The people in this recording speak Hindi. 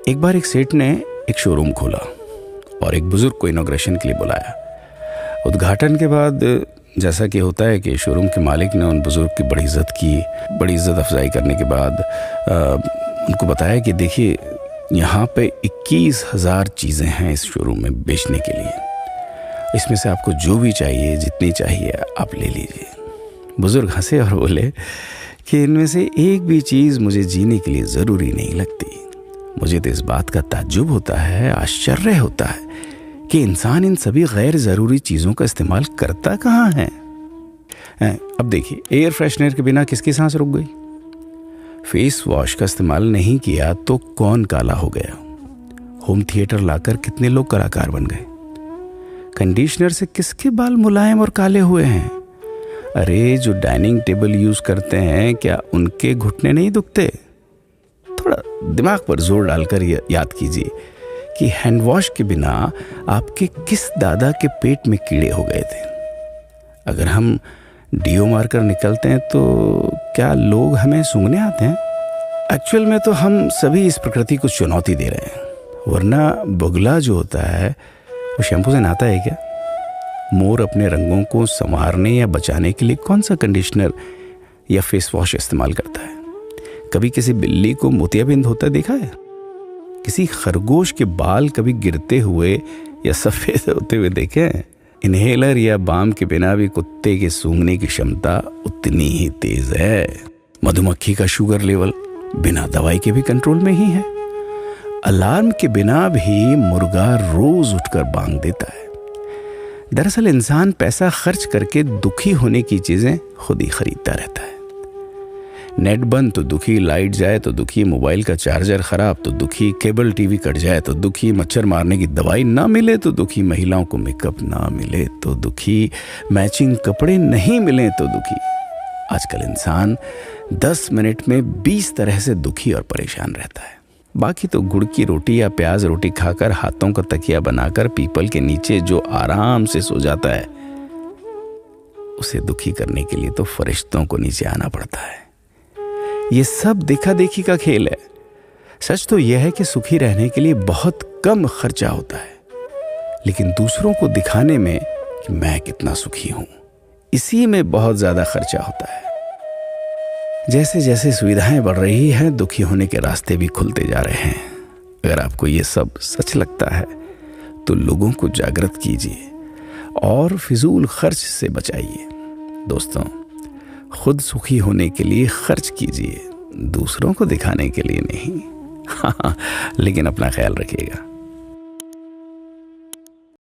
एक बार एक सेठ ने एक शोरूम खोला और एक बुजुर्ग को इनॉग्रेशन के लिए बुलाया। उद्घाटन के बाद जैसा कि होता है कि शोरूम के मालिक ने उन बुजुर्ग की बड़ी इज्जत की। बड़ी इज्जत अफजाई करने के बाद उनको बताया कि देखिए, यहाँ पे 21,000 चीज़ें हैं इस शोरूम में बेचने के लिए। इसमें से आपको जो भी चाहिए, जितनी चाहिए आप ले लीजिए। बुजुर्ग हंसे और बोले कि इनमें से एक भी चीज़ मुझे जीने के लिए ज़रूरी नहीं लगती। मुझे तो इस बात का ताज्जुब होता है, आश्चर्य होता है कि इंसान इन सभी गैर ज़रूरी चीज़ों का इस्तेमाल करता कहाँ है। अब देखिए, एयर फ्रेशनर के बिना किसकी सांस रुक गई? फेस वॉश का इस्तेमाल नहीं किया तो कौन काला हो गया? होम थिएटर लाकर कितने लोग कलाकार बन गए? कंडीशनर से किसके बाल मुलायम और काले हुए हैं? अरे, जो डाइनिंग टेबल यूज़ करते हैं, क्या उनके घुटने नहीं दुखते? थोड़ा दिमाग पर जोर डालकर याद कीजिए कि हैंड वॉश के बिना आपके किस दादा के पेट में कीड़े हो गए थे। अगर हम डीओ मारकर निकलते हैं तो क्या लोग हमें सूंघने आते हैं? एक्चुअल में तो हम सभी इस प्रकृति को चुनौती दे रहे हैं, वरना बगुला जो होता है वो शैम्पू से नहाता है क्या? मोर अपने रंगों को संवारने या बचाने के लिए कौन सा कंडीशनर या फेस वॉश इस्तेमाल करता है? कभी किसी बिल्ली को मोतियाबिंद होता देखा है? किसी खरगोश के बाल कभी गिरते हुए या सफ़ेद होते हुए देखे हैं? इनहेलर या बाम के बिना भी कुत्ते के सूंघने की क्षमता उतनी ही तेज है। मधुमक्खी का शुगर लेवल बिना दवाई के भी कंट्रोल में ही है। अलार्म के बिना भी मुर्गा रोज उठकर बांग देता है। दरअसल इंसान पैसा खर्च करके दुखी होने की चीजें खुद ही खरीदता रहता है। नेट बंद तो दुखी, लाइट जाए तो दुखी, मोबाइल का चार्जर खराब तो दुखी, केबल टीवी कट जाए तो दुखी, मच्छर मारने की दवाई ना मिले तो दुखी, महिलाओं को मेकअप ना मिले तो दुखी, मैचिंग कपड़े नहीं मिले तो दुखी। आजकल इंसान 10 मिनट में 20 तरह से दुखी और परेशान रहता है। बाकी तो गुड़ की रोटी या प्याज रोटी खाकर हाथों का तकिया बनाकर पीपल के नीचे जो आराम से सो जाता है, उसे दुखी करने के लिए तो फरिश्तों को नीचे आना पड़ता है। ये सब देखा देखी का खेल है। सच तो यह है कि सुखी रहने के लिए बहुत कम खर्चा होता है, लेकिन दूसरों को दिखाने में कि मैं कितना सुखी हूं, इसी में बहुत ज्यादा खर्चा होता है। जैसे जैसे सुविधाएं बढ़ रही हैं, दुखी होने के रास्ते भी खुलते जा रहे हैं। अगर आपको ये सब सच लगता है तो लोगों को जागृत कीजिए और फिजूल खर्च से बचाइए। दोस्तों, खुद सुखी होने के लिए खर्च कीजिए, दूसरों को दिखाने के लिए नहीं। हाँ, लेकिन अपना ख्याल रखिएगा।